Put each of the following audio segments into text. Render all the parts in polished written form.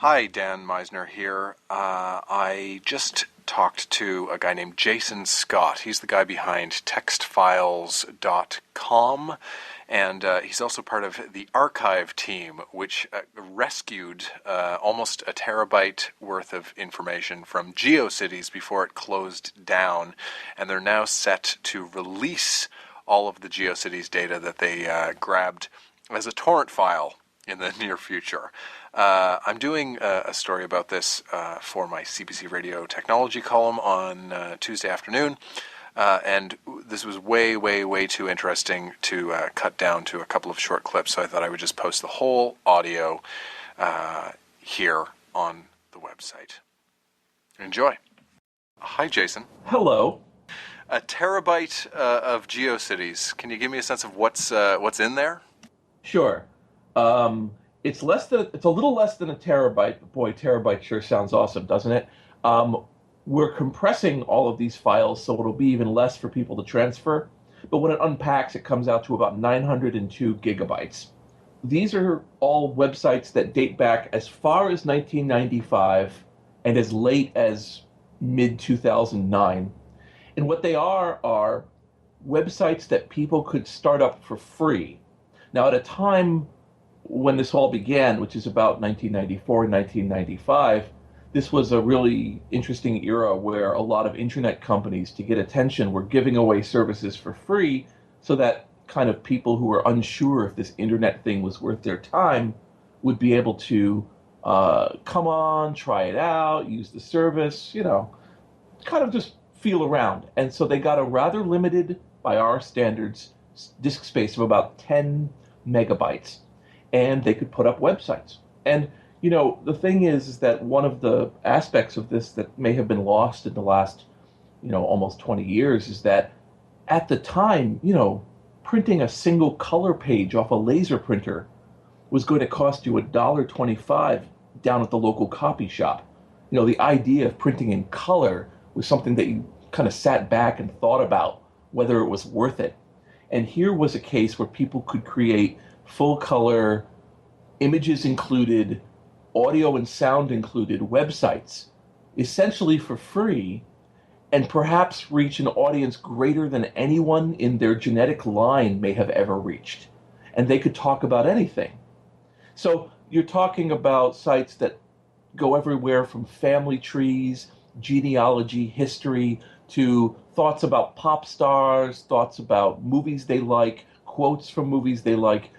Hi, Dan Meisner here. I just talked to a guy named Jason Scott. He's the guy behind textfiles.com, and he's also part of the archive team, which rescued almost a terabyte worth of information from Geocities before it closed down, and they're now set to release all of the Geocities data that they grabbed as a torrent file in the near future. I'm doing a story about this for my CBC Radio Technology column on Tuesday afternoon, and this was way too interesting to cut down to a couple of short clips, so I thought I would just post the whole audio here on the website. Enjoy. Hi, Jason. Hello. A terabyte of Geocities. Can you give me a sense of what's in there? Sure. It's a little less than a terabyte. Boy, terabyte sure sounds awesome, doesn't it? We're compressing all of these files, so it'll be even less for people to transfer. But when it unpacks, it comes out to about 902 gigabytes. These are all websites that date back as far as 1995 and as late as mid-2009. And what they are websites that people could start up for free. Now, at a time when this all began, which is about 1994, 1995, this was a really interesting era where a lot of internet companies, to get attention, were giving away services for free so that kind of people who were unsure if this internet thing was worth their time would be able to come on, try it out, use the service, kind of just feel around. And so they got a rather limited, by our standards, disk space of about 10 megabytes. And they could put up websites. And, the thing is that one of the aspects of this that may have been lost in the last, almost 20 years is that at the time, printing a single color page off a laser printer was going to cost you $1.25 down at the local copy shop. The idea of printing in color was something that you kind of sat back and thought about whether it was worth it. And here was a case where people could create full color, images included, audio and sound included websites, essentially for free, and perhaps reach an audience greater than anyone in their genetic line may have ever reached. And they could talk about anything. So you're talking about sites that go everywhere from family trees, genealogy, history, to thoughts about pop stars, thoughts about movies they like, quotes from movies they like,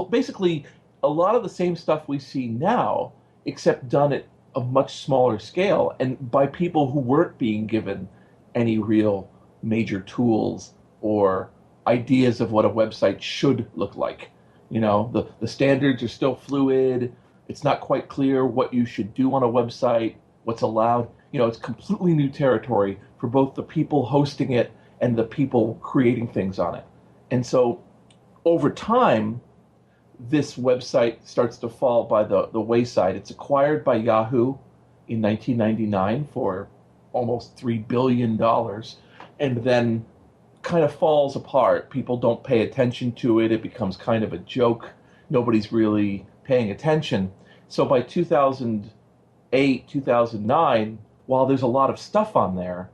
basically a lot of the same stuff we see now, except done at a much smaller scale and by people who weren't being given any real major tools or ideas of what a website should look like. The standards are still fluid. It's not quite clear what you should do on a website, what's allowed. It's completely new territory for both the people hosting it and the people creating things on it. And so over time, this website starts to fall by the wayside. It's acquired by Yahoo in 1999 for almost $3 billion, and then kind of falls apart. People don't pay attention to it. It becomes kind of a joke. Nobody's really paying attention. So by 2008, 2009, while there's a lot of stuff on there,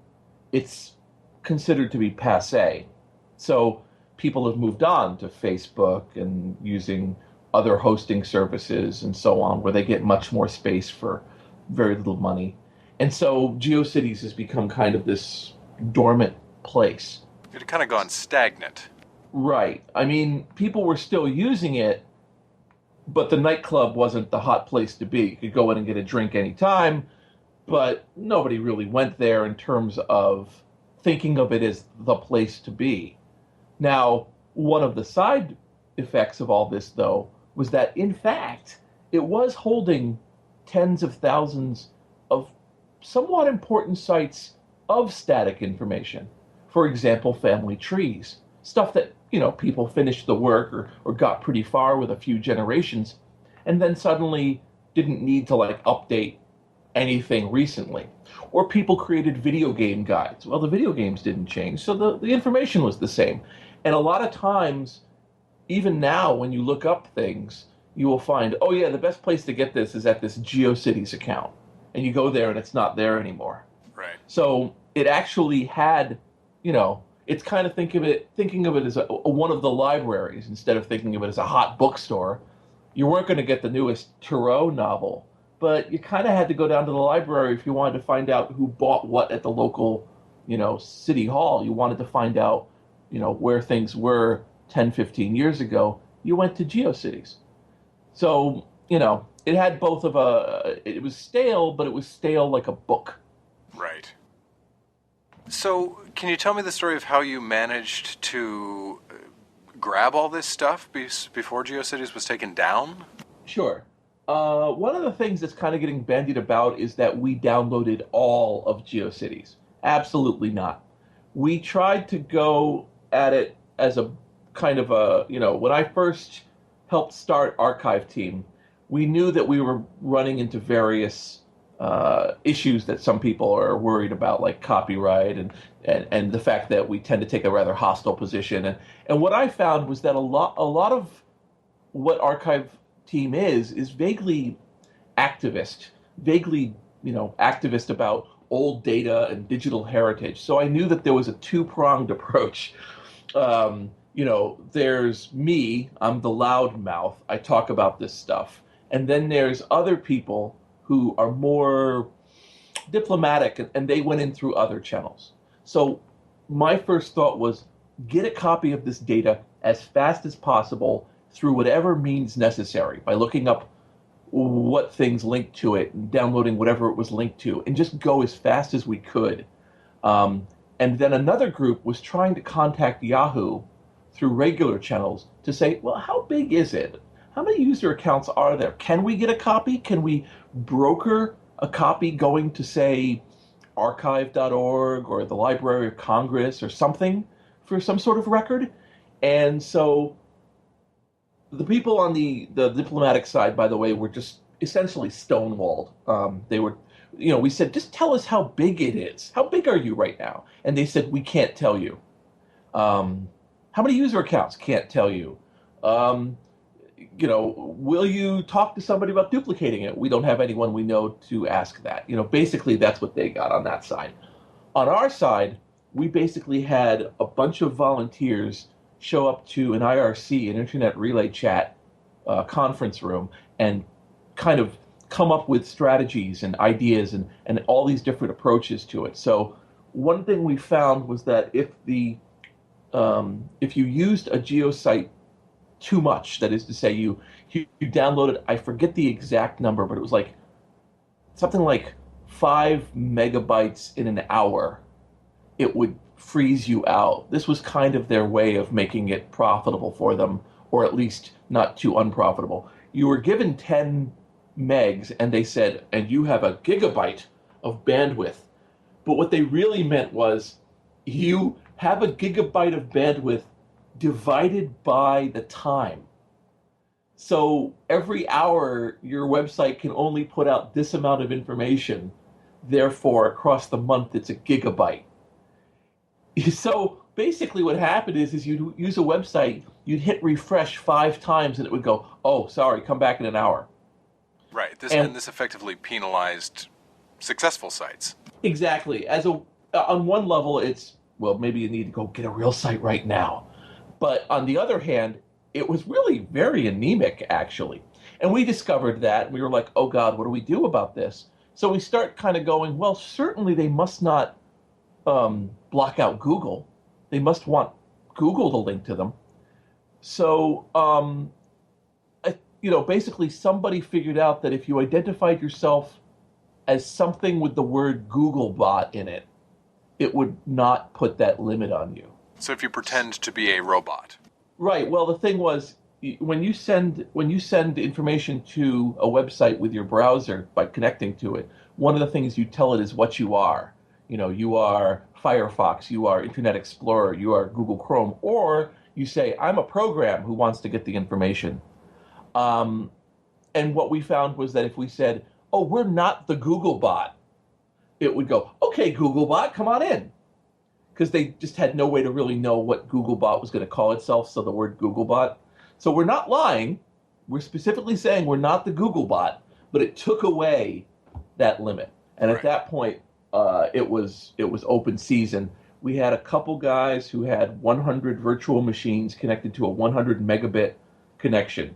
it's considered to be passé. So people have moved on to Facebook and using other hosting services and so on, where they get much more space for very little money. And so Geocities has become kind of this dormant place. It had kind of gone stagnant. Right. I mean, people were still using it, but the nightclub wasn't the hot place to be. You could go in and get a drink anytime, but nobody really went there in terms of thinking of it as the place to be. Now, one of the side effects of all this, though, was that, in fact, it was holding tens of thousands of somewhat important sites of static information. For example, family trees, stuff that, people finished the work or got pretty far with a few generations, and then suddenly didn't need to, update anything recently. Or people created video game guides. Well, the video games didn't change, so the information was the same. And a lot of times, even now, when you look up things, you will find, oh yeah, the best place to get this is at this Geocities account. And you go there and it's not there anymore. Right. So it actually had, it's kind of thinking of it as one of the libraries instead of thinking of it as a hot bookstore. You weren't going to get the newest Thoreau novel, but you kind of had to go down to the library if you wanted to find out who bought what at the local, city hall. You wanted to find out, where things were 10, 15 years ago. You went to GeoCities. So, it had both of it was stale, but it was stale like a book. Right. So, can you tell me the story of how you managed to grab all this stuff before GeoCities was taken down? Sure. One of the things that's kind of getting bandied about is that we downloaded all of GeoCities. Absolutely not. We tried to go at it as a kind of when I first helped start Archive Team, we knew that we were running into various issues that some people are worried about, like copyright and the fact that we tend to take a rather hostile position. And what I found was that a lot of what Archive Team is vaguely activist, vaguely activist about old data and digital heritage. So I knew that there was a two-pronged approach. There's me, I'm the loudmouth, I talk about this stuff. And then there's other people who are more diplomatic and they went in through other channels. So my first thought was get a copy of this data as fast as possible through whatever means necessary by looking up what things linked to it and downloading whatever it was linked to and just go as fast as we could. And then another group was trying to contact Yahoo through regular channels to say, well, how big is it? How many user accounts are there? Can we get a copy? Can we broker a copy going to, say, archive.org or the Library of Congress or something for some sort of record? And so the people on the diplomatic side, by the way, were just essentially stonewalled. They were, we said, just tell us how big it is. How big are you right now? And they said, we can't tell you. How many user accounts? Can't tell you. Will you talk to somebody about duplicating it? We don't have anyone we know to ask that. Basically that's what they got on that side. On our side, we basically had a bunch of volunteers show up to an IRC, an Internet Relay Chat conference room, and kind of come up with strategies and ideas and all these different approaches to it. So one thing we found was that if you used a geosite too much, that is to say, you downloaded, I forget the exact number, but it was like something like 5 megabytes in an hour, it would freeze you out. This was kind of their way of making it profitable for them, or at least not too unprofitable. You were given 10 megs, and they said, and you have a gigabyte of bandwidth. But what they really meant was, you have a gigabyte of bandwidth divided by the time. So every hour, your website can only put out this amount of information. Therefore, across the month, it's a gigabyte. So basically what happened is you'd use a website, you'd hit refresh 5 times, and it would go, oh, sorry, come back in an hour. Right. This effectively penalized successful sites. Exactly. On one level, it's, well, maybe you need to go get a real site right now. But on the other hand, it was really very anemic, actually. And we discovered that. We were like, oh, God, what do we do about this? So we start kind of going, well, certainly they must not block out Google. They must want Google to link to them. So, basically somebody figured out that if you identified yourself as something with the word Googlebot in it, it would not put that limit on you. So if you pretend to be a robot. Right. Well, the thing was, when you send information to a website with your browser by connecting to it, one of the things you tell it is what you are. You are Firefox, you are Internet Explorer, you are Google Chrome, or you say, I'm a program who wants to get the information. And what we found was that if we said, oh, we're not the Googlebot, it would go, okay, Googlebot, come on in. Because they just had no way to really know what Googlebot was going to call itself, so the word Googlebot. So we're not lying. We're specifically saying we're not the Google bot, but it took away that limit. And at Right. that point, it was open season. We had a couple guys who had 100 virtual machines connected to a 100 megabit connection,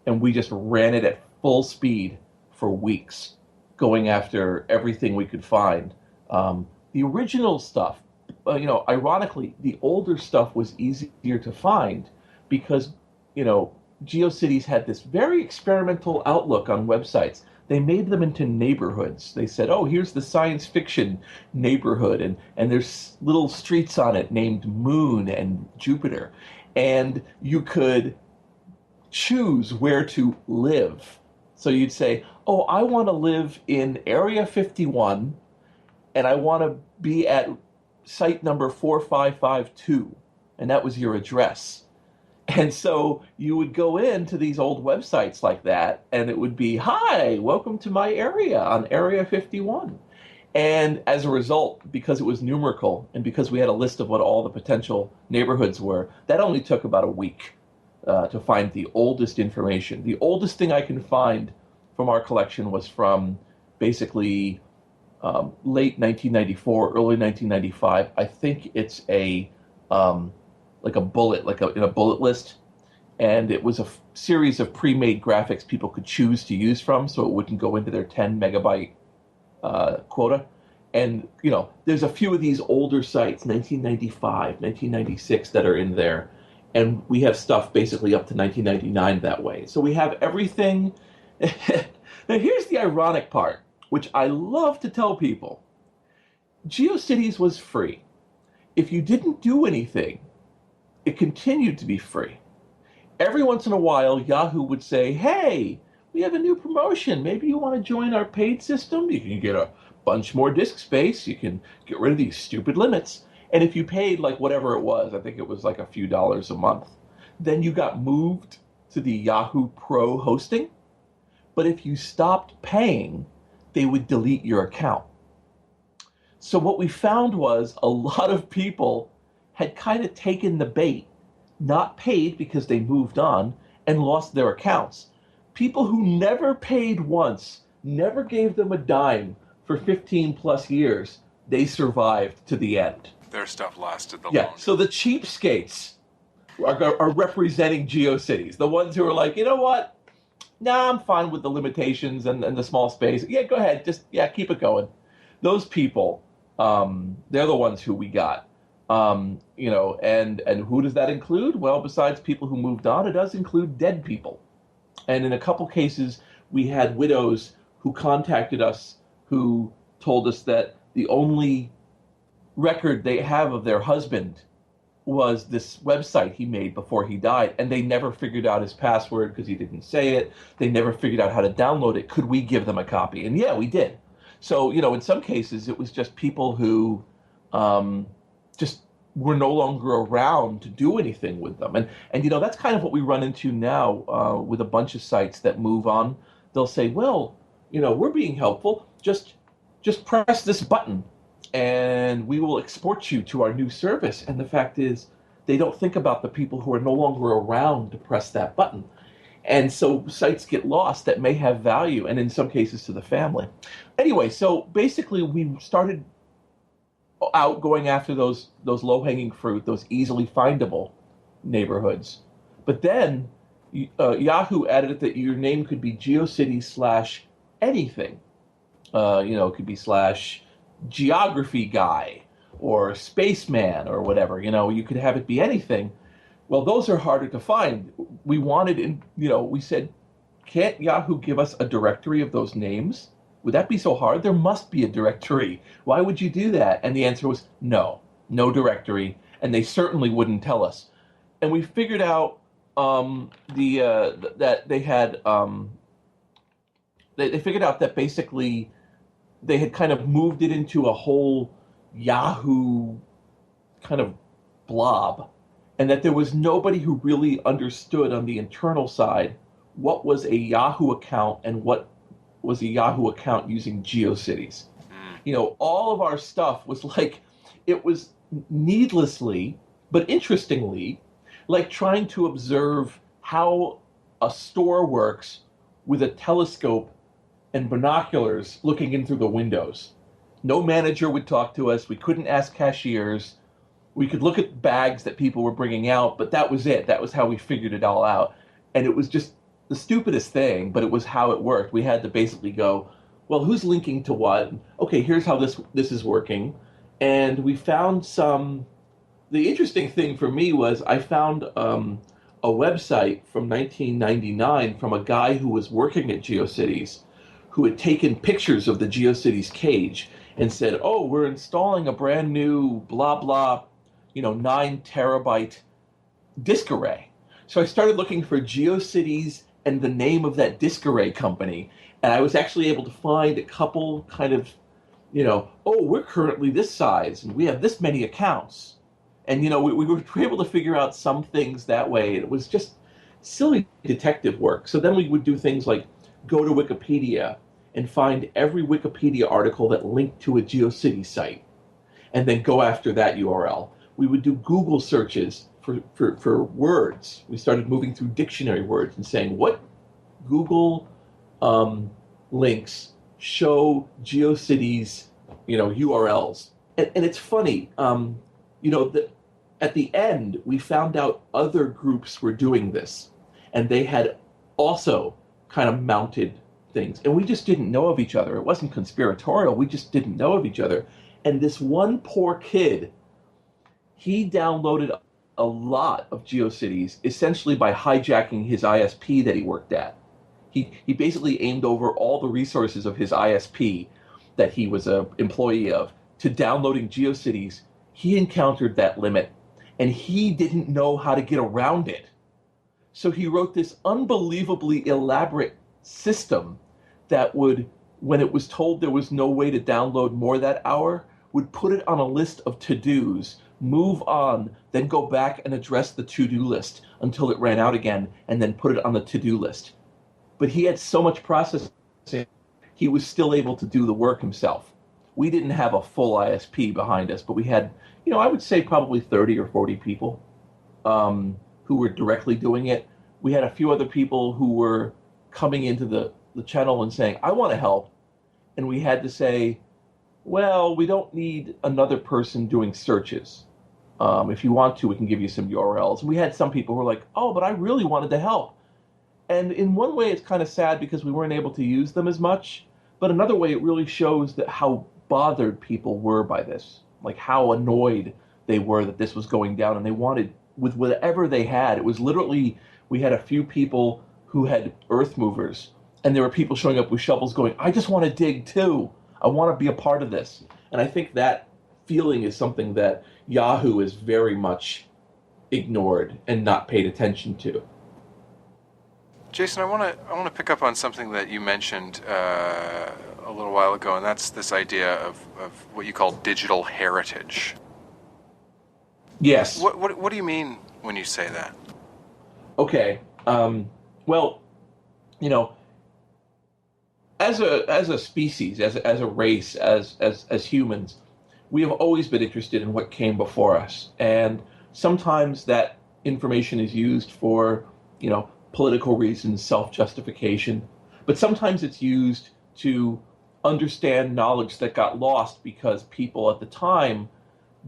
and we just ran it at full speed for weeks, going after everything we could find. The original stuff, ironically, the older stuff was easier to find because, you know, GeoCities had this very experimental outlook on websites. They made them into neighborhoods. They said, "Oh, here's the science fiction neighborhood, and there's little streets on it named Moon and Jupiter, and you could choose where to live." So you'd say, "Oh, I want to live in Area 51, and I want to be at site number 4552," and that was your address. And so you would go into these old websites like that, and it would be, "Hi, welcome to my area on Area 51." And as a result, because it was numerical and because we had a list of what all the potential neighborhoods were, that only took about a week to find the oldest information. The oldest thing I can find from our collection was from basically late 1994, early 1995. I think it's like a bullet, in a bullet list, and it was a series of pre-made graphics people could choose to use from, so it wouldn't go into their 10 megabyte quota. And there's a few of these older sites, 1995, 1996, that are in there, and we have stuff basically up to 1999 that way. So we have everything. Now here's the ironic part, which I love to tell people. GeoCities was free. If you didn't do anything, it continued to be free. Every once in a while, Yahoo would say, "Hey, we have a new promotion. Maybe you want to join our paid system? You can get a bunch more disk space. You can get rid of these stupid limits. And if you paid like whatever it was, I think it was like a few dollars a month, then you got moved to the Yahoo Pro hosting. But if you stopped paying, they would delete your account." So what we found was a lot of people had kind of taken the bait, not paid because they moved on, and lost their accounts. People who never paid once, never gave them a dime for 15 plus years, they survived to the end. Their stuff lasted the Yeah, longest. so the cheapskates are representing GeoCities. The ones who are like, "You know what? Nah, I'm fine with the limitations and the small space. Yeah, go ahead. Just, yeah, keep it going." Those people, they're the ones who we got. And who does that include? Well, besides people who moved on, it does include dead people. And in a couple cases, we had widows who contacted us who told us that the only record they have of their husband was this website he made before he died, and they never figured out his password because he didn't say it. They never figured out how to download it. Could we give them a copy? And yeah, we did. So, in some cases, it was just people who just were no longer around to do anything with them. And that's kind of what we run into now with a bunch of sites that move on. They'll say, "Well, we're being helpful. Just press this button and we will export you to our new service." And the fact is, they don't think about the people who are no longer around to press that button. And so sites get lost that may have value, and in some cases to the family. Anyway, so basically we started out going after those low-hanging fruit, those easily findable neighborhoods. But then Yahoo added that your name could be GeoCities / anything. It could be / geography guy or spaceman or whatever. You could have it be anything. Well, those are harder to find. We wanted, we said, "Can't Yahoo give us a directory of those names? Would that be so hard? There must be a directory. Why would you do that?" And the answer was no directory, and they certainly wouldn't tell us. And we figured out that they had they figured out that basically they had kind of moved it into a whole Yahoo kind of blob, and that there was nobody who really understood on the internal side what was a Yahoo account and what was a Yahoo account using GeoCities. All of our stuff was like, it was needlessly, but interestingly, like trying to observe how a store works with a telescope and binoculars looking in through the windows. No manager would talk to us. We couldn't ask cashiers. We could look at bags that people were bringing out, but that was it. That was how we figured it all out. And it was just the stupidest thing, but it was how it worked. We had to basically go, well, who's linking to what? Okay, here's how this is working. And we found some. The interesting thing for me was I found a website from 1999 from a guy who was working at Geocities, who had taken pictures of the Geocities cage and said, "Oh, we're installing a brand new blah blah, 9 terabyte disk array." So I started looking for Geocities and the name of that disk array company, and I was actually able to find a couple kind of, oh, we're currently this size and we have this many accounts. And, we were able to figure out some things that way. It was just silly detective work. So then we would do things like go to Wikipedia and find every Wikipedia article that linked to a GeoCities site, and then go after that URL. We would do Google searches for words. We started moving through dictionary words and saying, what Google links show GeoCities, URLs. And it's funny, that at the end, we found out other groups were doing this, and they had also kind of mounted things, and we just didn't know of each other. It wasn't conspiratorial. We just didn't know of each other. And this one poor kid, he downloaded a lot of GeoCities essentially by hijacking his ISP that he worked at. He basically aimed over all the resources of his ISP that he was an employee of to downloading GeoCities. He encountered that limit, and he didn't know how to get around it. So he wrote this unbelievably elaborate system that would, when it was told there was no way to download more that hour, would put it on a list of to-dos, move on, then go back and address the to-do list until it ran out again, and then put it on the to-do list. But he had so much processing, he was still able to do the work himself. We didn't have a full ISP behind us, but we had, I would say probably 30 or 40 people who were directly doing it. We had a few other people who were coming into the channel and saying, I want to help. And we had to say, well, we don't need another person doing searches. If you want to, we can give you some URLs. And we had some people who were like, oh, but I really wanted to help. And in one way, it's kind of sad because we weren't able to use them as much. But another way, it really shows that how bothered people were by this, like how annoyed they were that this was going down, and they wanted, with whatever they had, it was literally, we had a few people who had earth movers, and there were people showing up with shovels going, I just want to dig too. I want to be a part of this. And I think that feeling is something that Yahoo is very much ignored and not paid attention to. Jason, I want to pick up on something that you mentioned a little while ago, and that's this idea of what you call digital heritage. Yes. What do you mean when you say that? Okay. Well, as a species, as a race, as humans, we have always been interested in what came before us, and sometimes that information is used for, political reasons, self-justification, but sometimes it's used to understand knowledge that got lost because people at the time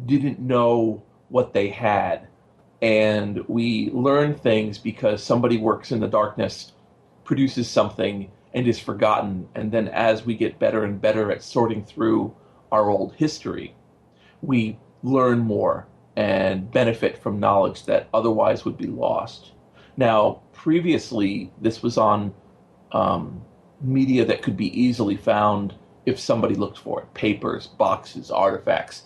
didn't know what they had. And we learn things because somebody works in the darkness, produces something, and is forgotten. And then as we get better and better at sorting through our old history, we learn more and benefit from knowledge that otherwise would be lost. Now, previously, this was on media that could be easily found if somebody looked for it, papers, boxes, artifacts.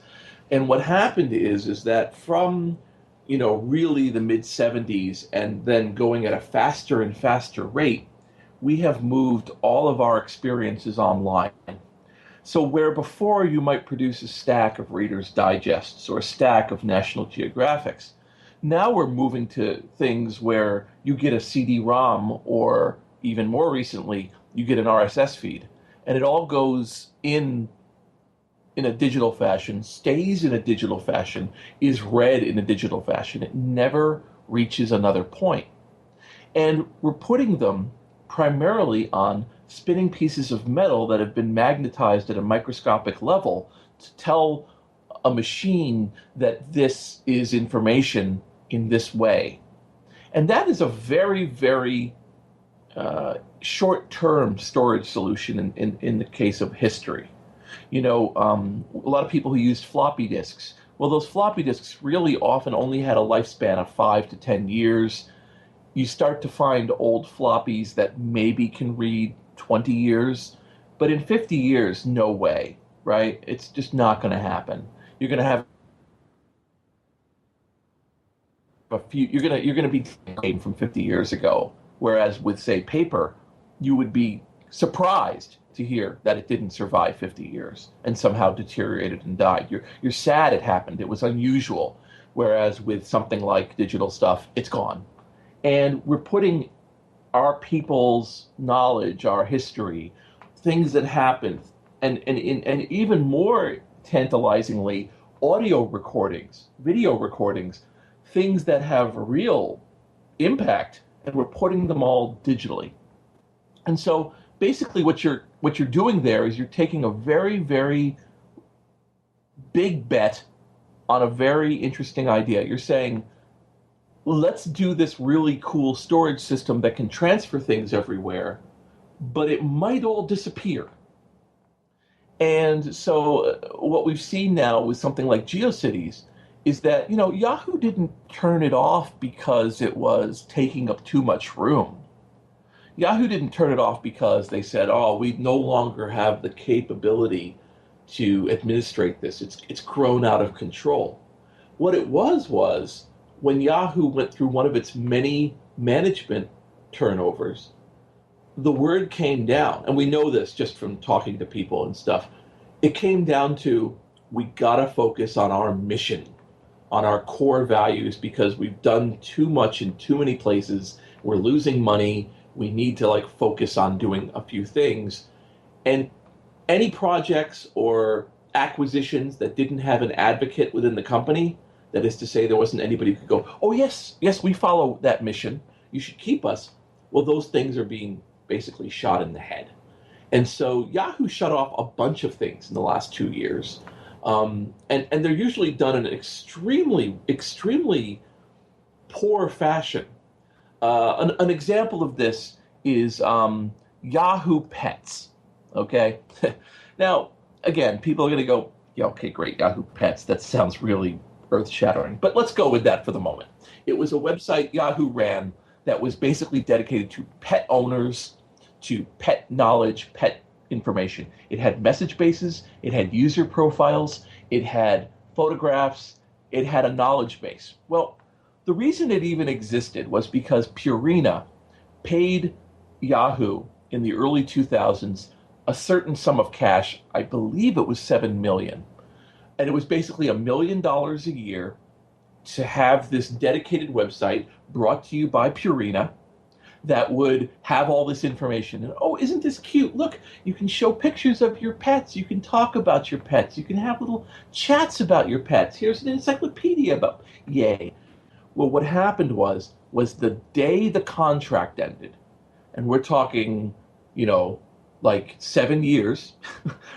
And what happened is that from, really the mid-70s and then going at a faster and faster rate, we have moved all of our experiences online. So where before you might produce a stack of Reader's Digests or a stack of National Geographics, now we're moving to things where you get a CD-ROM, or even more recently, you get an RSS feed, and it all goes in a digital fashion, stays in a digital fashion, is read in a digital fashion. It never reaches another point. And we're putting them primarily on spinning pieces of metal that have been magnetized at a microscopic level to tell a machine that this is information in this way. And that is a very, very short-term storage solution in the case of history. A lot of people who used floppy disks. Well, those floppy disks really often only had a lifespan of 5 to 10 years. You start to find old floppies that maybe can read 20 years, but in 50 years, no way, right? It's just not going to happen. You're going to have you're going to be game from 50 years ago, whereas with say paper, you would be surprised to hear that it didn't survive 50 years and somehow deteriorated and died. You're sad it happened. It was unusual. Whereas with something like digital stuff, it's gone. And we're putting our people's knowledge, our history, things that happened, and even more tantalizingly, audio recordings, video recordings, things that have real impact, and we're putting them all digitally. And so basically what you're doing there is you're taking a very, very big bet on a very interesting idea. You're saying, let's do this really cool storage system that can transfer things everywhere, but it might all disappear. And so what we've seen now with something like GeoCities is that, Yahoo didn't turn it off because it was taking up too much room. Yahoo didn't turn it off because they said, oh, we no longer have the capability to administrate this. It's grown out of control. What it was when Yahoo went through one of its many management turnovers, the word came down, and we know this just from talking to people and stuff. It came down to, we gotta focus on our mission, on our core values, because we've done too much in too many places. We're losing money. We need to focus on doing a few things. And any projects or acquisitions that didn't have an advocate within the company, that is to say, there wasn't anybody who could go, oh, yes, we follow that mission. You should keep us. Well, those things are being basically shot in the head. And so Yahoo shut off a bunch of things in the last 2 years. And they're usually done in an extremely, extremely poor fashion. An example of this is Yahoo Pets. Okay? Now, again, people are going to go, yeah, okay, great, Yahoo Pets. That sounds really earth-shattering. But let's go with that for the moment. It was a website Yahoo ran that was basically dedicated to pet owners, to pet knowledge, pet information. It had message bases, it had user profiles, it had photographs, it had a knowledge base. Well, the reason it even existed was because Purina paid Yahoo in the early 2000s a certain sum of cash. I believe it was $7 million. And it was basically $1 million a year to have this dedicated website brought to you by Purina that would have all this information. And, oh, isn't this cute? Look, you can show pictures of your pets. You can talk about your pets. You can have little chats about your pets. Here's an encyclopedia about, yay. Well, what happened was the day the contract ended, and we're talking, 7 years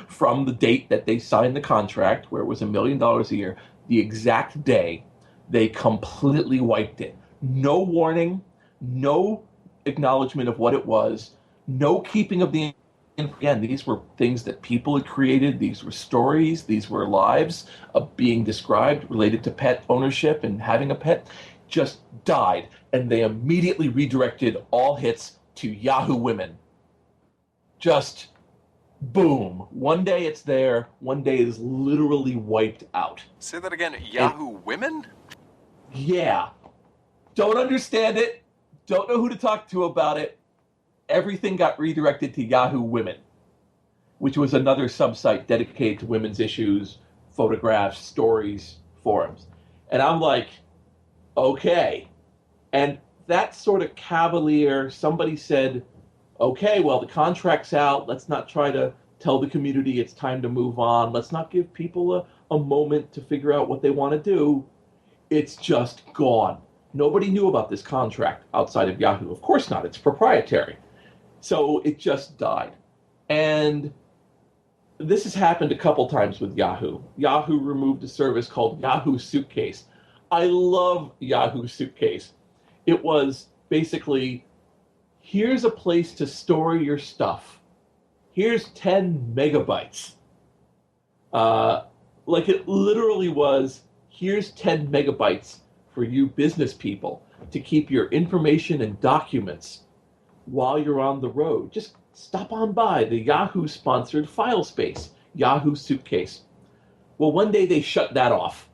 from the date that they signed the contract, where it was $1 million a year, the exact day they completely wiped it. No warning, no acknowledgement of what it was, no keeping of the. Again, these were things that people had created. These were stories. These were lives of being described related to pet ownership and having a pet. Just died, and they immediately redirected all hits to Yahoo Women. Just boom. One day it's there. One day it is literally wiped out. Say that again. Yahoo Women? Yeah. Don't understand it. Don't know who to talk to about it. Everything got redirected to Yahoo Women, which was another subsite dedicated to women's issues, photographs, stories, forums. And I'm like, okay. And that sort of cavalier, somebody said, okay, well, the contract's out. Let's not try to tell the community it's time to move on. Let's not give people a moment to figure out what they want to do. It's just gone. Nobody knew about this contract outside of Yahoo. Of course not, it's proprietary. So it just died. And this has happened a couple times with Yahoo. Yahoo removed a service called Yahoo Suitcase. I love Yahoo Suitcase. It was basically, here's a place to store your stuff. Here's 10 megabytes. Like it literally was, here's 10 megabytes for you business people to keep your information and documents while you're on the road. Just stop on by the Yahoo sponsored file space, Yahoo Suitcase. Well, one day they shut that off.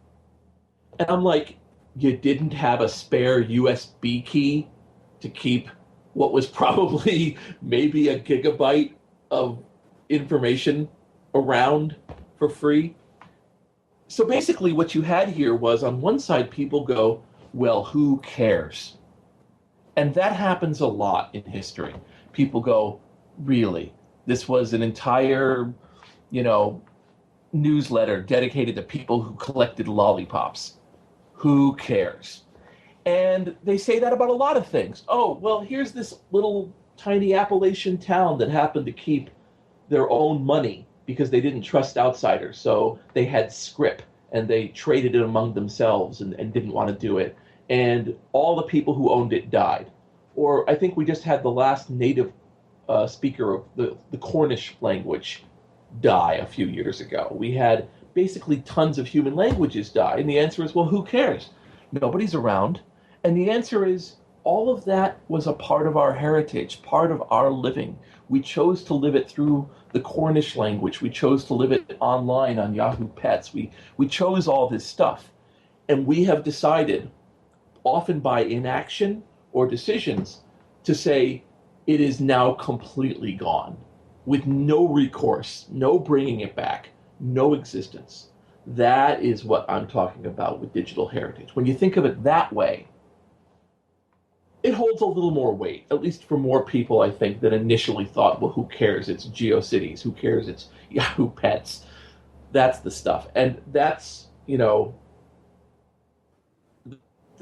And I'm like, you didn't have a spare USB key to keep what was probably maybe a gigabyte of information around for free? So basically, what you had here was on one side, people go, well, who cares? And that happens a lot in history. People go, really? This was an entire, newsletter dedicated to people who collected lollipops. Who cares? And they say that about a lot of things. Oh, well, here's this little tiny Appalachian town that happened to keep their own money because they didn't trust outsiders. So they had scrip and they traded it among themselves and didn't want to do it. And all the people who owned it died. Or I think we just had the last native speaker of the Cornish language die a few years ago. We had basically tons of human languages die. And the answer is, well, who cares? Nobody's around. And the answer is, all of that was a part of our heritage, part of our living. We chose to live it through the Cornish language. We chose to live it online on Yahoo Pets. We chose all this stuff. And we have decided, often by inaction or decisions, to say it is now completely gone, with no recourse, no bringing it back, no existence. That is what I'm talking about with digital heritage. When you think of it that way, it holds a little more weight, at least for more people, I think, that initially thought, well, who cares? It's Geocities. Who cares? It's Yahoo Pets. That's the stuff. And that's, the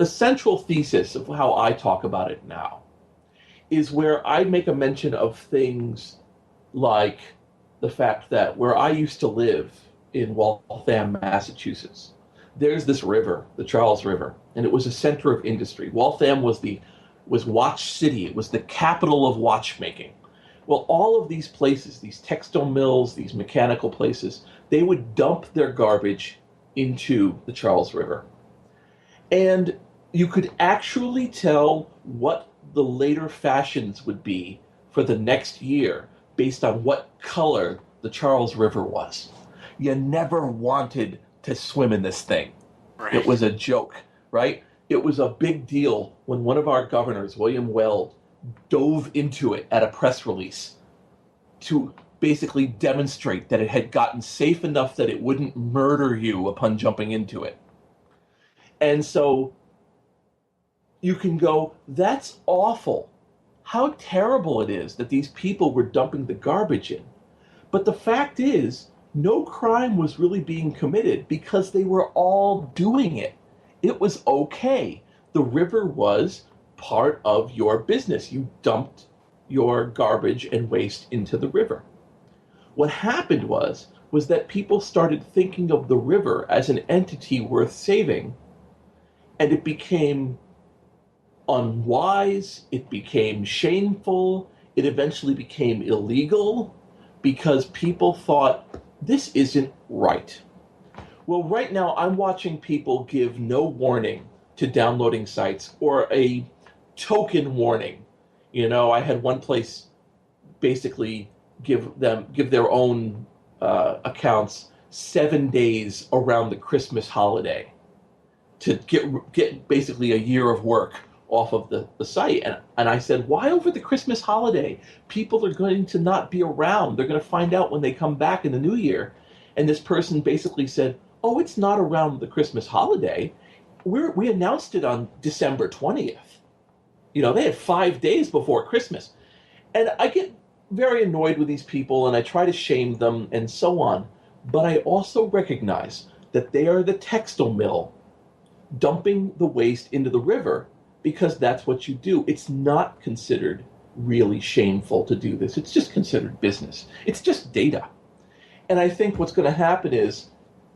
central thesis of how I talk about it now is where I make a mention of things like the fact that where I used to live in Waltham, Massachusetts, there's this river, the Charles River, and it was a center of industry. Waltham was Watch City. It was the capital of watchmaking. Well, all of these places, these textile mills, these mechanical places, they would dump their garbage into the Charles River. And you could actually tell what the later fashions would be for the next year based on what color the Charles River was. You never wanted to swim in this thing. Right. It was a joke, right? It was a big deal when one of our governors, William Weld, dove into it at a press release to basically demonstrate that it had gotten safe enough that it wouldn't murder you upon jumping into it. And so you can go, that's awful. How terrible it is that these people were dumping the garbage in. But the fact is, no crime was really being committed because they were all doing it. It was okay. The river was part of your business. You dumped your garbage and waste into the river. What happened was that people started thinking of the river as an entity worth saving, and it became unwise, it became shameful, it eventually became illegal because people thought, this isn't right. Well, right now I'm watching people give no warning to downloading sites or a token warning. I had one place basically give their own accounts 7 days around the Christmas holiday to get basically a year of work off of the site. And I said, why over the Christmas holiday? People are going to not be around. They're going to find out when they come back in the new year. And this person basically said, oh, it's not around the Christmas holiday. We announced it on December 20th. They had 5 days before Christmas. And I get very annoyed with these people and I try to shame them and so on. But I also recognize that they are the textile mill dumping the waste into the river because that's what you do. It's not considered really shameful to do this. It's just considered business. It's just data. And I think what's going to happen is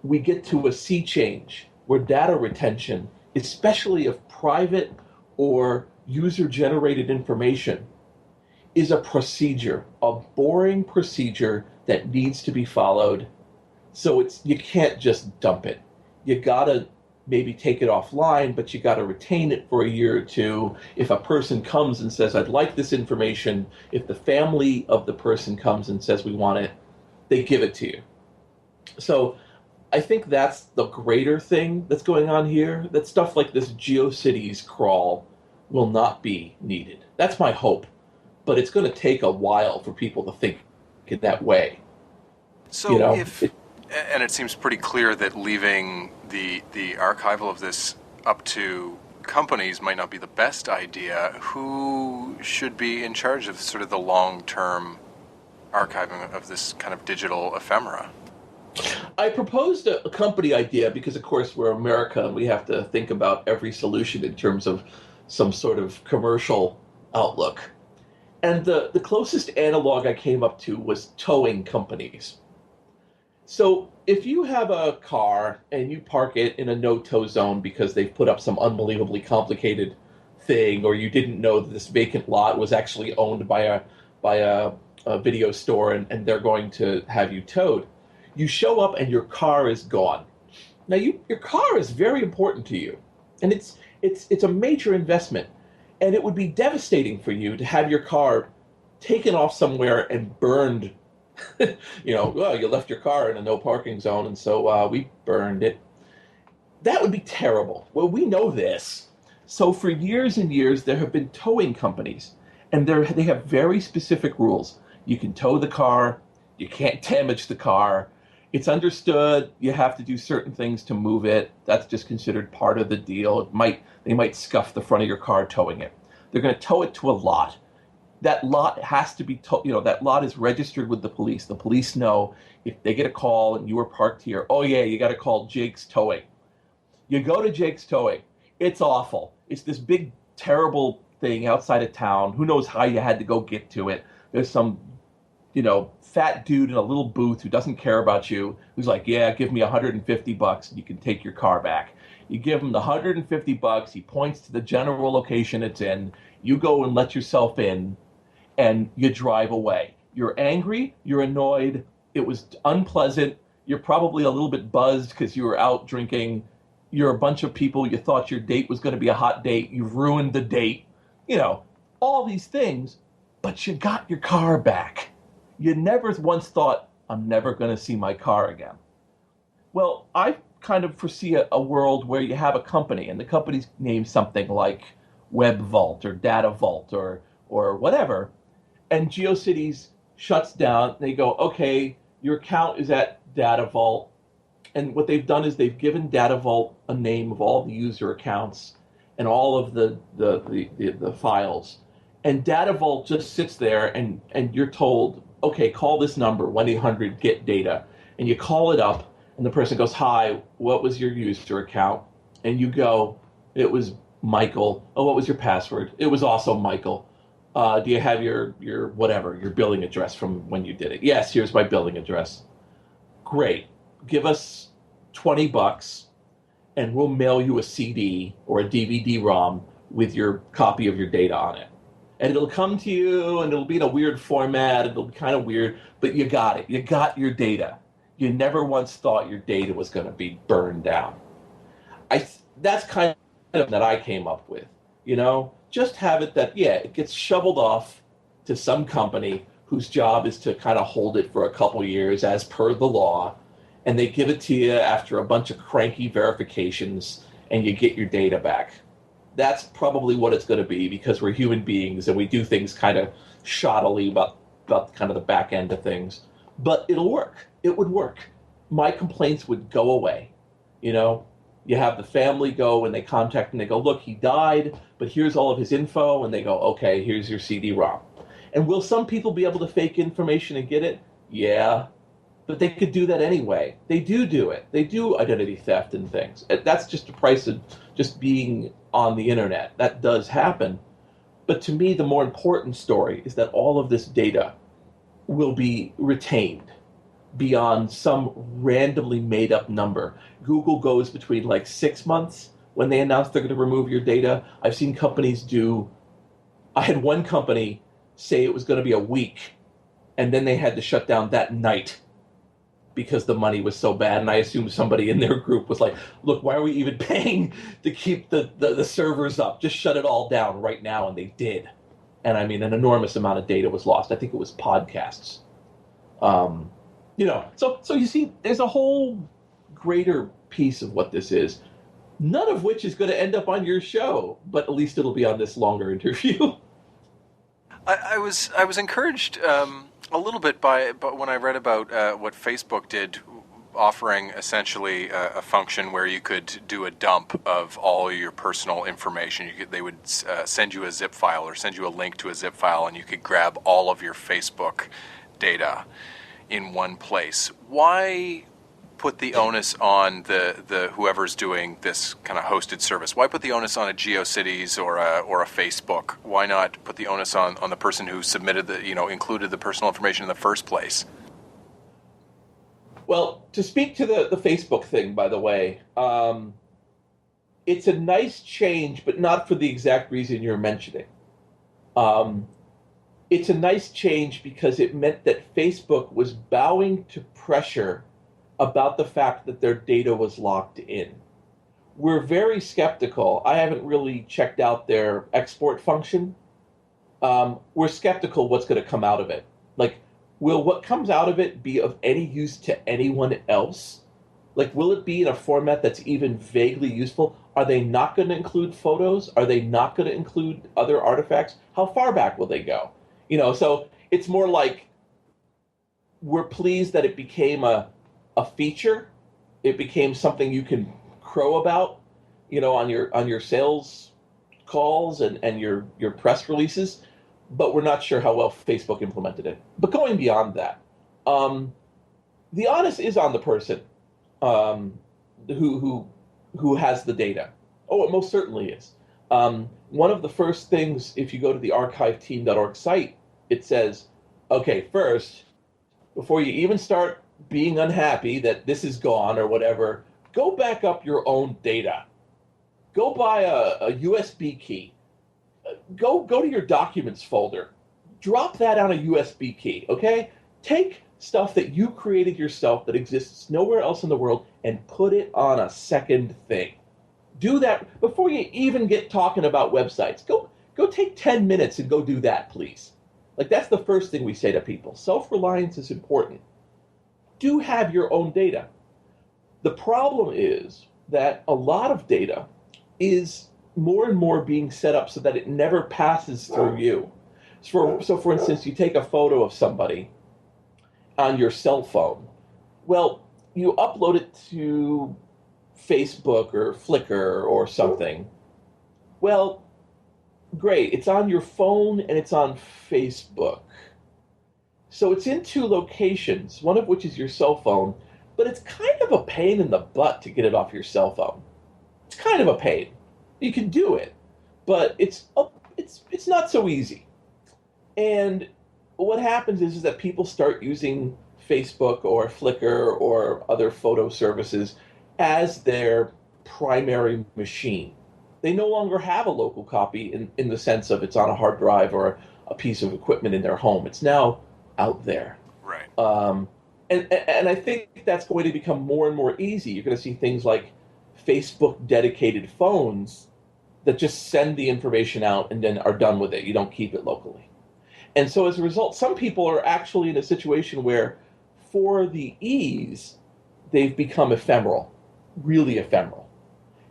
we get to a sea change where data retention, especially of private or user generated information, is a procedure, a boring procedure that needs to be followed. So you can't just dump it. You gotta maybe take it offline, but you gotta retain it for a year or two. If a person comes and says, I'd like this information, if the family of the person comes and says, we want it, they give it to you. So I think that's the greater thing that's going on here, that stuff like this Geocities crawl will not be needed. That's my hope. But it's going to take a while for people to think in that way. So and it seems pretty clear that leaving the archival of this up to companies might not be the best idea. Who should be in charge of sort of the long-term archiving of this kind of digital ephemera? I proposed a company idea because, of course, we're America and we have to think about every solution in terms of some sort of commercial outlook. And the closest analog I came up to was towing companies. So if you have a car and you park it in a no-tow zone because they've put up some unbelievably complicated thing, or you didn't know that this vacant lot was actually owned by a video store and they're going to have you towed, you show up and your car is gone. Now your car is very important to you, and it's a major investment. And it would be devastating for you to have your car taken off somewhere and burned. Well, you left your car in a no parking zone, and so we burned it. That would be terrible. Well, we know this. So for years and years, there have been towing companies, and they have very specific rules. You can tow the car. You can't damage the car. It's understood you have to do certain things to move it. That's just considered part of the deal. They might scuff the front of your car towing it. They're going to tow it to a lot. That lot has to be that lot is registered with the police. The police know if they get a call and you were parked here, oh yeah, you got to call Jake's Towing. You go to Jake's Towing. It's awful. It's this big, terrible thing outside of town. Who knows how you had to go get to it. There's some fat dude in a little booth who doesn't care about you, who's like, yeah, give me $150 and you can take your car back. You give him the $150, he points to the general location it's in, you go and let yourself in, and you drive away. You're angry, you're annoyed, it was unpleasant, you're probably a little bit buzzed because you were out drinking, you're a bunch of people, you thought your date was going to be a hot date, you've ruined the date, all these things, but you got your car back. You never once thought, I'm never going to see my car again. Well, I kind of foresee a world where you have a company, and the company's named something like Web Vault or Data Vault or whatever, and GeoCities shuts down. They go, okay, your account is at Data Vault, and what they've done is they've given Data Vault a name of all the user accounts and all of the files, and Data Vault just sits there, and you're told, okay, call this number, 1-800-GET-DATA, and you call it up, and the person goes, hi, what was your user account? And you go, it was Michael. Oh, what was your password? It was also Michael. Do you have your billing address from when you did it? Yes, here's my billing address. Great. Give us $20 and we'll mail you a CD or a DVD-ROM with your copy of your data on it. And it'll come to you and it'll be in a weird format. It'll be kind of weird, but you got it. You got your data. You never once thought your data was going to be burned down. That's kind of that I came up with, just have it that, it gets shoveled off to some company whose job is to kind of hold it for a couple years as per the law, and they give it to you after a bunch of cranky verifications, and you get your data back. That's probably what it's going to be because we're human beings and we do things kind of shoddily about kind of the back end of things. But it'll work. It would work. My complaints would go away. You have the family go and they contact and they go, look, he died, but here's all of his info. And they go, okay, here's your CD-ROM. And will some people be able to fake information and get it? Yeah. but they could do that anyway. They do it. They do identity theft and things. That's just the price of just being on the internet. That does happen. But to me, the more important story is that all of this data will be retained beyond some randomly made up number. Google goes between like 6 months when they announce they're going to remove your data. I've seen companies I had one company say it was going to be a week, and then they had to shut down that night because the money was so bad. And I assume somebody in their group was like, look, why are we even paying to keep the servers up? Just shut it all down right now. And they did. And I mean, an enormous amount of data was lost. I think it was podcasts. So you see, there's a whole greater piece of what this is, none of which is going to end up on your show, but at least it'll be on this longer interview. I was encouraged a little bit but when I read about what Facebook did, offering essentially a function where you could do a dump of all your personal information. They would send you a zip file or send you a link to a zip file, and you could grab all of your Facebook data in one place. Why put the onus on the whoever's doing this kind of hosted service? Why put the onus on a Geocities or a Facebook? Why not put the onus on the person who submitted included the personal information in the first place? Well, to speak to the Facebook thing, by the way, it's a nice change, but not for the exact reason you're mentioning. It's a nice change because it meant that Facebook was bowing to pressure about the fact that their data was locked in. We're very skeptical. I haven't really checked out their export function. We're skeptical what's going to come out of it. Like, will what comes out of it be of any use to anyone else? Like, will it be in a format that's even vaguely useful? Are they not going to include photos? Are they not going to include other artifacts? How far back will they go? So it's more like we're pleased that it became a feature. It became something you can crow about, on your sales calls and your press releases, but we're not sure how well Facebook implemented it. But going beyond that, the onus is on the person who has the data. Oh, it most certainly is. One of the first things, if you go to the archiveteam.org site, it says, okay, first, before you even start being unhappy that this is gone or whatever, go back up your own data. Go buy a USB key. Go to your documents folder. Drop that on a USB key, okay? Take stuff that you created yourself that exists nowhere else in the world and put it on a second thing. Do that before you even get talking about websites. Go take 10 minutes and go do that, please. Like, that's the first thing we say to people. Self-reliance is important. Do have your own data. The problem is that a lot of data is more and more being set up so that it never passes through you. So for instance, you take a photo of somebody on your cell phone. Well, you upload it to Facebook or Flickr or something. Well, great. It's on your phone and it's on Facebook. So it's in two locations, one of which is your cell phone, but it's kind of a pain in the butt to get it off your cell phone. It's kind of a pain. You can do it, but it's not so easy. And what happens is that people start using Facebook or Flickr or other photo services as their primary machine. They no longer have a local copy in the sense of it's on a hard drive or a piece of equipment in their home. It's now out there. Right. And I think that's going to become more and more easy. You're going to see things like Facebook dedicated phones that just send the information out and then are done with it. You don't keep it locally. And so as a result, some people are actually in a situation where for the ease, they've become ephemeral, really ephemeral.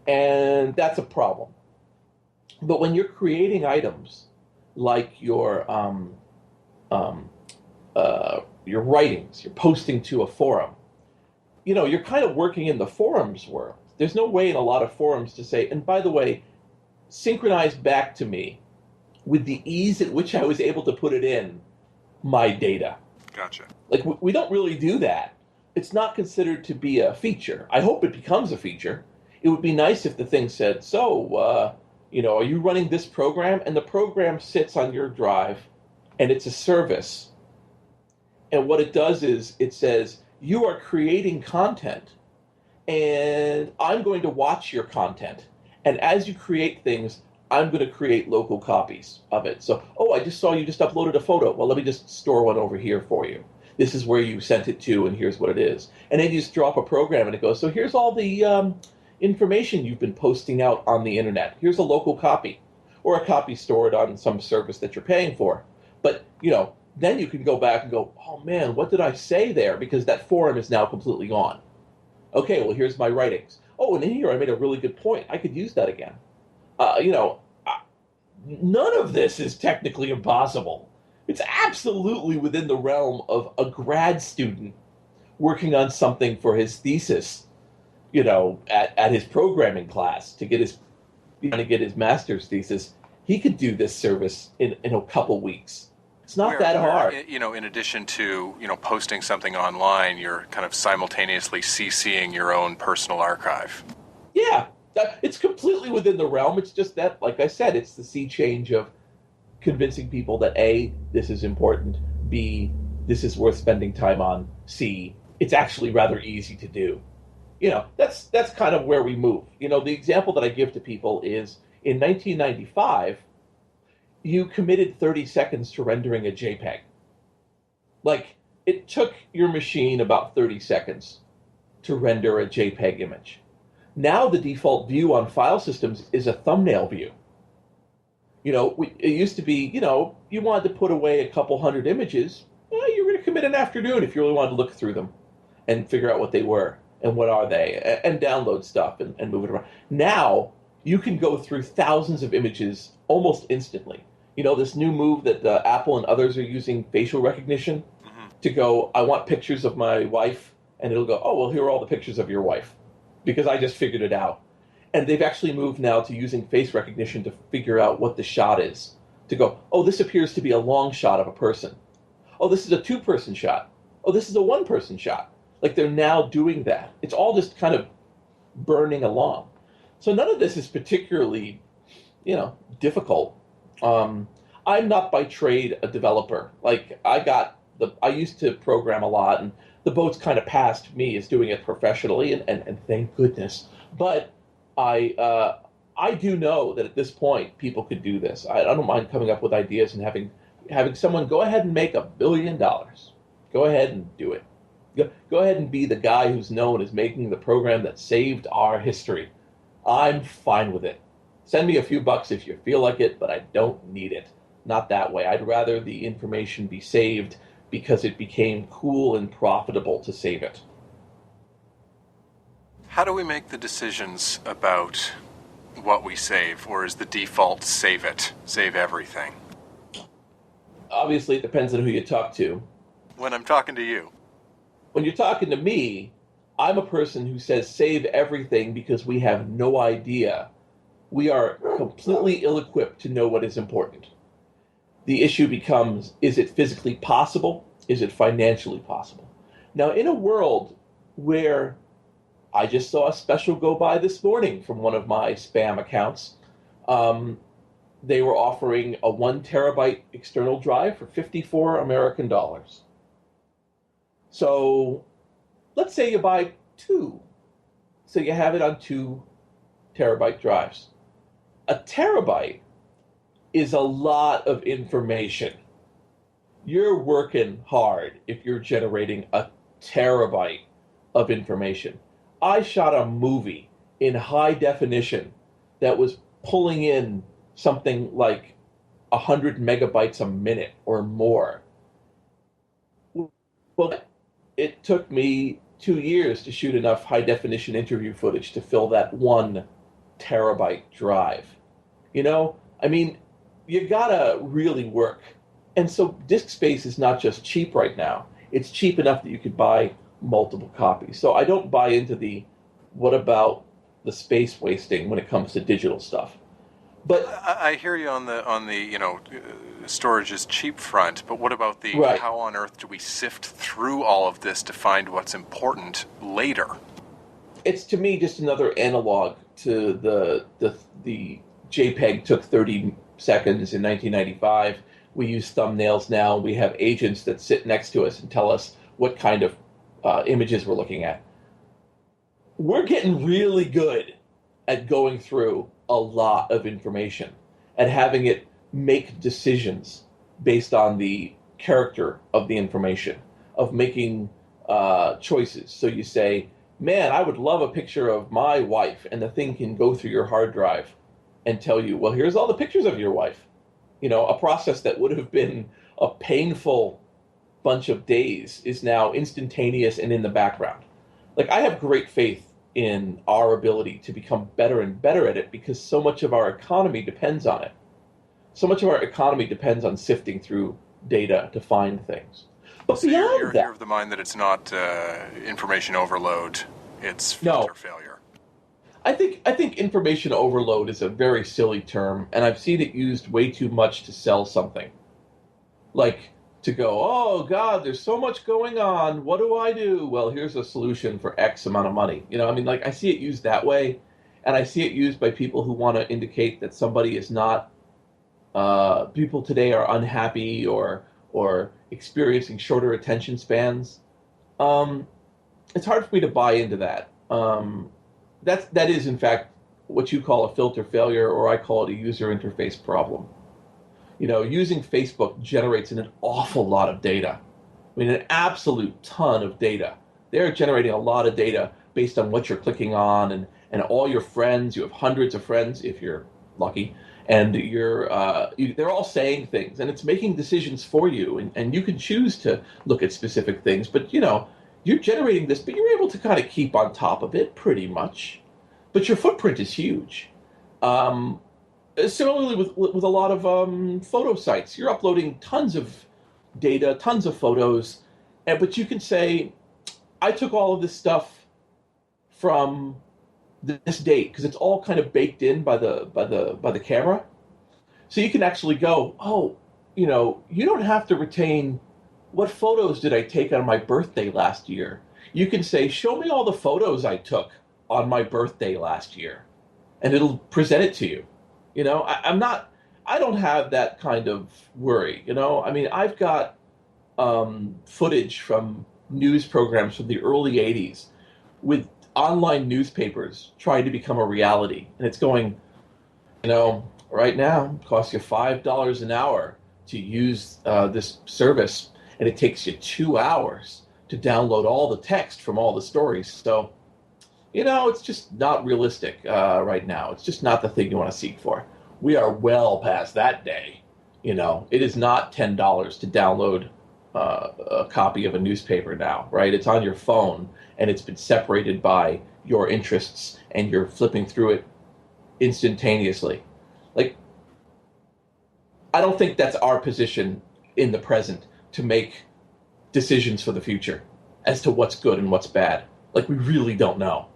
And that's a problem. But when you're creating items like your writings, you're posting to a forum, you're kind of working in the forums world. There's no way in a lot of forums to say, and by the way, synchronize back to me with the ease at which I was able to put it in my data. Gotcha. Like, we don't really do that. it's not considered to be a feature. I hope it becomes a feature. It would be nice if the thing said, so, are you running this program? And the program sits on your drive and it's a service. And what it does is it says, you are creating content and I'm going to watch your content. And as you create things, I'm going to create local copies of it. So, oh, I just saw you just uploaded a photo. Well, let me just store one over here for you. This is where you sent it to, and here's what it is. And then you just drop a program, and it goes, so here's all the information you've been posting out on the internet. Here's a local copy, or a copy stored on some service that you're paying for. But, then you can go back and go, oh man, what did I say there? Because that forum is now completely gone. Okay, well, here's my writings. Oh, and in here I made a really good point. I could use that again. None of this is technically impossible. It's absolutely within the realm of a grad student working on something for his thesis, at his programming class to get his master's thesis. He could do this service in a couple weeks. It's not that hard. In addition to, posting something online, you're kind of simultaneously CCing your own personal archive. Yeah, it's completely within the realm. It's just that, like I said, it's the sea change of convincing people that A, this is important, B, this is worth spending time on, C, it's actually rather easy to do. That's kind of where we move. The example that I give to people is in 1995, you committed 30 seconds to rendering a JPEG. Like, it took your machine about 30 seconds to render a JPEG image. Now the default view on file systems is a thumbnail view. It used to be, you wanted to put away a couple hundred images, you were going to commit an afternoon if you really wanted to look through them and figure out what they were and what are they, and download stuff and move it around. Now, you can go through thousands of images almost instantly. This new move that Apple and others are using, facial recognition, to go, I want pictures of my wife, and it'll go, oh, well, here are all the pictures of your wife, because I just figured it out. And they've actually moved now to using face recognition to figure out what the shot is. To go, oh, this appears to be a long shot of a person. Oh, this is a two-person shot. Oh, this is a one-person shot. Like, they're now doing that. It's all just kind of burning along. So none of this is particularly, difficult. I'm not by trade a developer. Like, I used to program a lot, and the boat's kind of past me as doing it professionally, and thank goodness. But I do know that at this point people could do this. I don't mind coming up with ideas and having someone go ahead and make $1 billion. Go ahead and do it. Go ahead and be the guy who's known as making the program that saved our history. I'm fine with it. Send me a few bucks if you feel like it, but I don't need it. Not that way. I'd rather the information be saved because it became cool and profitable to save it. How do we make the decisions about what we save, or is the default save it, save everything? Obviously, it depends on who you talk to. When I'm talking to you. When you're talking to me, I'm a person who says save everything because we have no idea. We are completely ill-equipped to know what is important. The issue becomes, is it physically possible? Is it financially possible? Now, in a world where I just saw a special go by this morning from one of my spam accounts, they were offering a 1 terabyte external drive for $54 American. So let's say you buy 2. So you have it on 2 terabyte drives. A terabyte is a lot of information. You're working hard if you're generating a terabyte of information. I shot a movie in high definition that was pulling in something like 100 megabytes a minute or more. Well, it took me 2 years to shoot enough high definition interview footage to fill that 1 terabyte drive. You gotta really work. And so disk space is not just cheap right now. It's cheap enough that you could buy multiple copies. So I don't buy into the what about the space wasting when it comes to digital stuff. But I hear you on the storage is cheap front, but what about the right, how on earth do we sift through all of this to find what's important later? it's to me just another analog to the JPEG took 30 seconds in 1995. We use thumbnails now. We have agents that sit next to us and tell us what kind of images we're looking at. We're getting really good at going through a lot of information and having it make decisions based on the character of the information, of making choices. So you say, man, I would love a picture of my wife, and the thing can go through your hard drive and tell you, well, here's all the pictures of your wife. A process that would have been a painful bunch of days is now instantaneous and in the background. Like, I have great faith in our ability to become better and better at it because so much of our economy depends on it. So much of our economy depends on sifting through data to find things. But So you're beyond you're, you're that, of the mind that it's not information overload; it's filter no, failure. I think information overload is a very silly term, and I've seen it used way too much to sell something. Like to go, oh God, there's so much going on. What do I do? Well, here's a solution for X amount of money. I mean, like I see it used that way, and I see it used by people who want to indicate that somebody is not. People today are unhappy or experiencing shorter attention spans. Um, it's hard for me to buy into that. That is in fact what you call a filter failure, or I call it a user interface problem. Using Facebook generates an awful lot of data. I mean, an absolute ton of data. They're generating a lot of data based on what you're clicking on and all your friends. You have hundreds of friends if you're lucky, and they're all saying things, and it's making decisions for you, and you can choose to look at specific things, but you're generating this, but you're able to kind of keep on top of it pretty much. But your footprint is huge. Um, Similarly, with a lot of photo sites, you're uploading tons of data, tons of photos, but you can say, I took all of this stuff from this date because it's all kind of baked in by the camera. So you can actually go, oh, you don't have to retain what photos did I take on my birthday last year. You can say, show me all the photos I took on my birthday last year, and it'll present it to you. I'm not, I don't have that kind of worry. I mean, I've got footage from news programs from the early 80s with online newspapers trying to become a reality. And it's going, right now, it costs you $5 an hour to use this service, and it takes you 2 hours to download all the text from all the stories. So, it's just not realistic right now. It's just not the thing you want to seek for. We are well past that day. It is not $10 to download a copy of a newspaper now, right? It's on your phone, and it's been separated by your interests, and you're flipping through it instantaneously. Like, I don't think that's our position in the present to make decisions for the future as to what's good and what's bad. Like, we really don't know.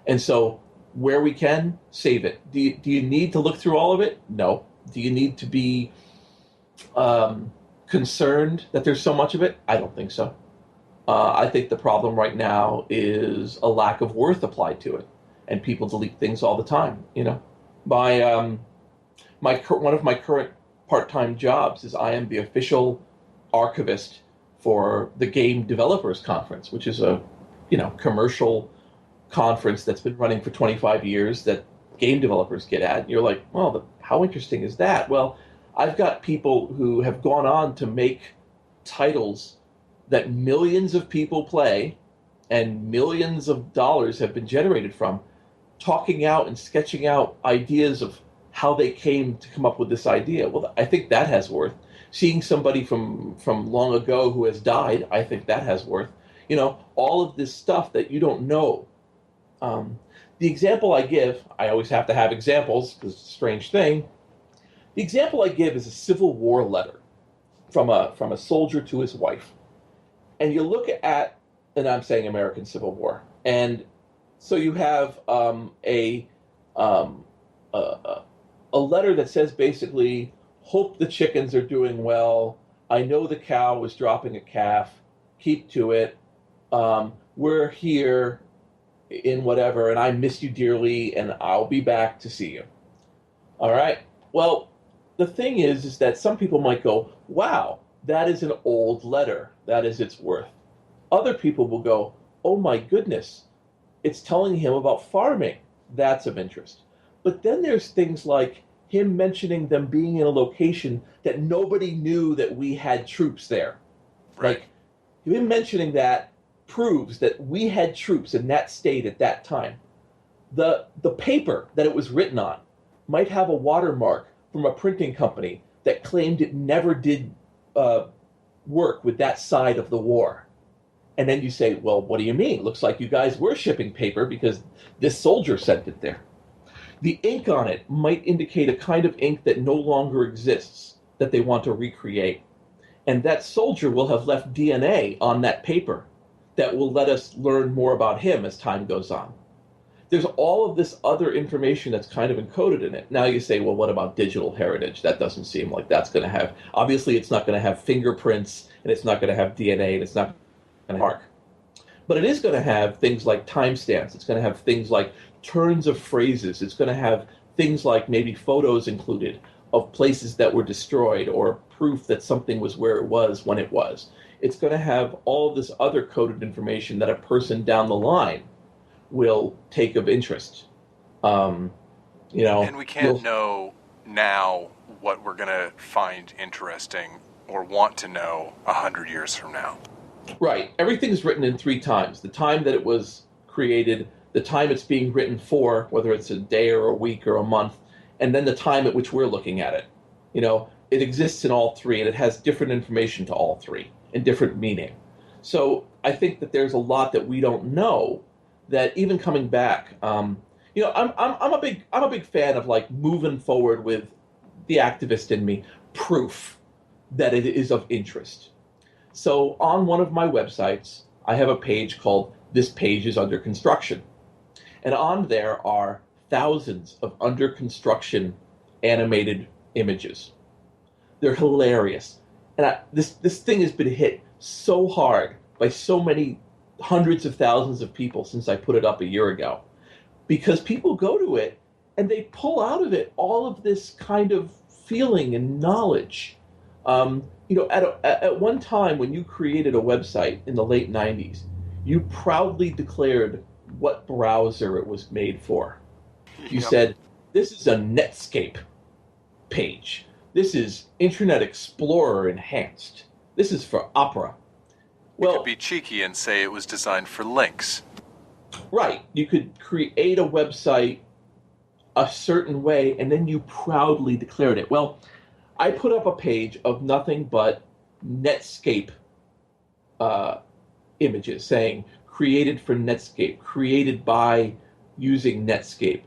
And so, where we can, save it. Do you need to look through all of it? No. Do you need to be concerned that there's so much of it? I don't think so. I think the problem right now is a lack of worth applied to it, and people delete things all the time. My one of my current part-time jobs is I am the official archivist for the Game Developers Conference, which is a commercial conference that's been running for 25 years that game developers get at. And you're like, well, how interesting is that? Well, I've got people who have gone on to make titles that millions of people play and millions of dollars have been generated from, talking out and sketching out ideas of how they came to come up with this idea. Well, I think that has worth. Seeing somebody from long ago who has died, I think that has worth. All of this stuff that you don't know. The example I give, I always have to have examples because it's a strange thing. The example I give is a Civil War letter from a soldier to his wife. And you look at, and I'm saying American Civil War, and so you have um, a a letter that says basically, hope the chickens are doing well. I know the cow was dropping a calf. Keep to it. We're here in whatever, and I miss you dearly, and I'll be back to see you. All right. Well, the thing is that some people might go, wow, that is an old letter. That is its worth. Other people will go, oh my goodness, it's telling him about farming. That's of interest. But then there's things like him mentioning them being in a location that nobody knew that we had troops there. Right. Like him mentioning that proves that we had troops in that state at that time. The paper that it was written on might have a watermark from a printing company that claimed it never did uh, work with that side of the war. And then you say, well, what do you mean? Looks like you guys were shipping paper because this soldier sent it there. The ink on it might indicate a kind of ink that no longer exists that they want to recreate. And that soldier will have left DNA on that paper that will let us learn more about him as time goes on. There's all of this other information that's kind of encoded in it. Now you say, well, what about digital heritage? That doesn't seem like that's going to have, obviously, it's not going to have fingerprints, and it's not going to have DNA, and it's not going to mark. But it is going to have things like timestamps. It's going to have things like turns of phrases. It's going to have things like maybe photos included of places that were destroyed or proof that something was where it was when it was. It's going to have all of this other coded information that a person down the line will take of interest. Um, And we can't know now what we're going to find interesting or want to know 100 years from now. Right. Everything's written in three times. The time that it was created, the time it's being written for, whether it's a day or a week or a month, and then the time at which we're looking at it. It exists in all three, and it has different information to all three and different meaning. So I think that there's a lot that we don't know that even coming back, I'm a big fan of like moving forward with the activist in me, proof that it is of interest. So on one of my websites, I have a page called This Page is Under Construction. And on there are thousands of under construction animated images. They're hilarious. And this thing has been hit so hard by so many hundreds of thousands of people since I put it up a year ago. Because people go to it and they pull out of it all of this kind of feeling and knowledge. At one time when you created a website in the late 90s, you proudly declared what browser it was made for. You said, this is a Netscape page. This is Internet Explorer enhanced. This is for Opera. Well, you could be cheeky and say it was designed for links. Right. You could create a website a certain way, and then you proudly declared it. Well, I put up a page of nothing but Netscape images saying created for Netscape, created by using Netscape,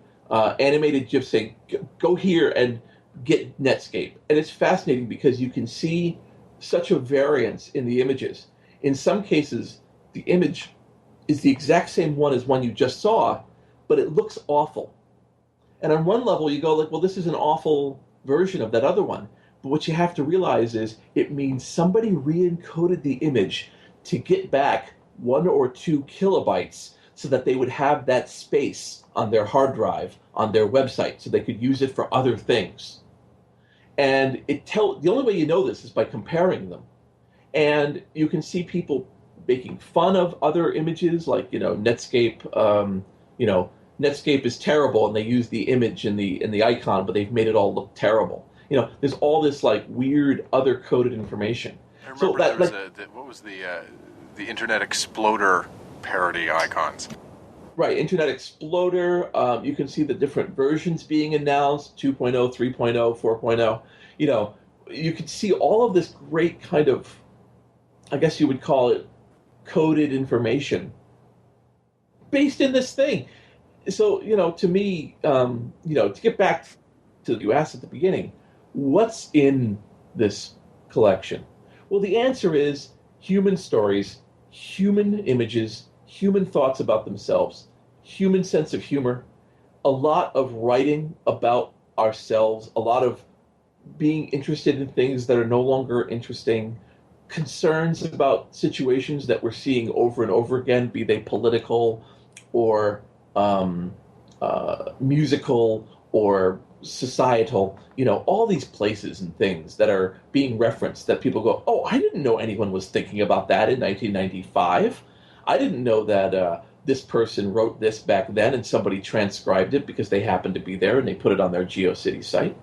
animated GIFs saying go here and get Netscape. And it's fascinating because you can see such a variance in the images. In some cases, the image is the exact same one as one you just saw, but it looks awful. And on one level, you go like, well, this is an awful version of that other one. But what you have to realize is it means somebody re-encoded the image to get back 1 or 2 kilobytes so that they would have that space on their hard drive, on their website, so they could use it for other things. And the only way you know this is by comparing them. And you can see people making fun of other images, like Netscape. Netscape is terrible, and they use the image in the icon, but they've made it all look terrible. There's all this like weird other coded information. I remember what was the Internet Exploder parody icons? Right, Internet Exploder. You can see the different versions being announced: 2.0, 3.0, 4.0. You could see all of this great kind of, I guess you would call it, coded information based in this thing. So, to me, to get back to you asked at the beginning, what's in this collection? Well, the answer is human stories, human images, human thoughts about themselves, human sense of humor, a lot of writing about ourselves, a lot of being interested in things that are no longer interesting, concerns about situations that we're seeing over and over again, be they political or um, musical or societal, all these places and things that are being referenced that people go, oh, I didn't know anyone was thinking about that in 1995. I didn't know that this person wrote this back then and somebody transcribed it because they happened to be there and they put it on their GeoCities site.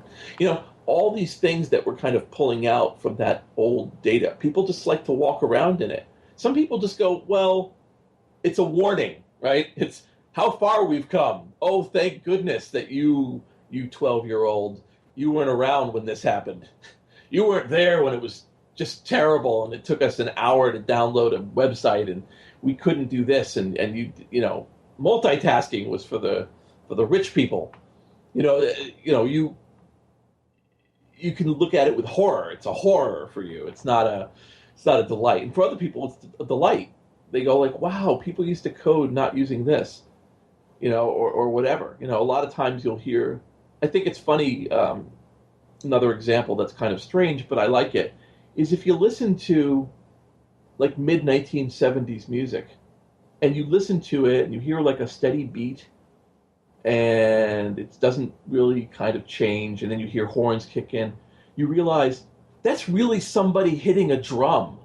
All these things that we're kind of pulling out from that old data. People just like to walk around in it. Some people just go, well, it's a warning, right? It's how far we've come. Oh, thank goodness that you 12-year-old, you weren't around when this happened. You weren't there when it was just terrible and it took us an hour to download a website and we couldn't do this and multitasking was for the rich people. You can look at it with horror. It's a horror for you. It's not a delight. And for other people, it's a delight. They go like, wow, people used to code not using this, or whatever. A lot of times you'll hear, I think it's funny, another example that's kind of strange, but I like it, is if you listen to like mid-1970s music and you listen to it and you hear like a steady beat and it doesn't really kind of change, and then you hear horns kick in, you realize that's really somebody hitting a drum.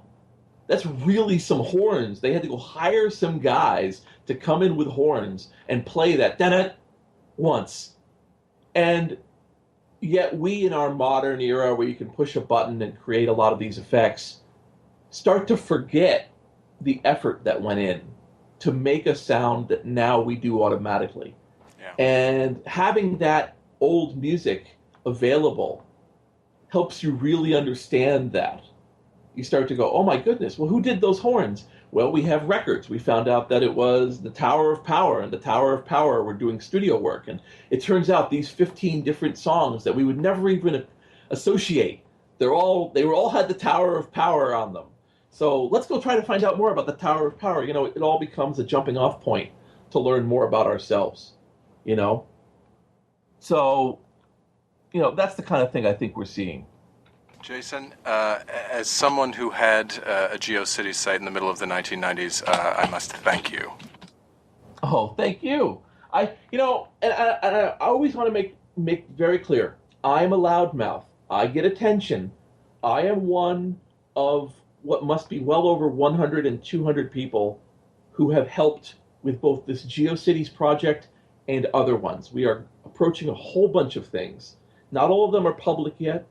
That's really some horns. They had to go hire some guys to come in with horns and play that da once. And yet we in our modern era where you can push a button and create a lot of these effects start to forget the effort that went in to make a sound that now we do automatically. Yeah. And having that old music available helps you really understand that. You start to go, oh my goodness, well, who did those horns? Well, we have records. We found out that it was the Tower of Power, and the Tower of Power were doing studio work. And it turns out these 15 different songs that we would never even associate, they all had the Tower of Power on them. So let's go try to find out more about the Tower of Power. It all becomes a jumping off point to learn more about ourselves. So, that's the kind of thing I think we're seeing. Jason, as someone who had a GeoCities site in the middle of the 1990s, I must thank you. Oh, thank you. I always want to make very clear, I'm a loudmouth. I get attention. I am one of what must be well over 100 and 200 people who have helped with both this GeoCities project and other ones. We are approaching a whole bunch of things. Not all of them are public yet.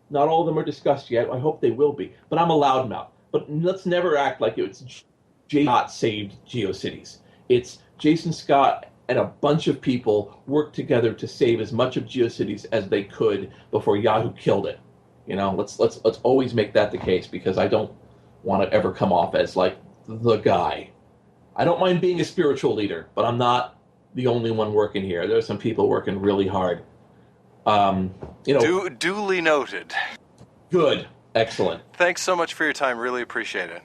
Not all of them are discussed yet. I hope they will be. But I'm a loudmouth. But let's never act like it's Jason Scott saved GeoCities. It's Jason Scott and a bunch of people worked together to save as much of GeoCities as they could before Yahoo killed it. Let's always make that the case, because I don't want to ever come off as like the guy. I don't mind being a spiritual leader, but I'm not the only one working here. There's some people working really hard. Duly noted. Good. Excellent. Thanks so much for your time. Really appreciate it.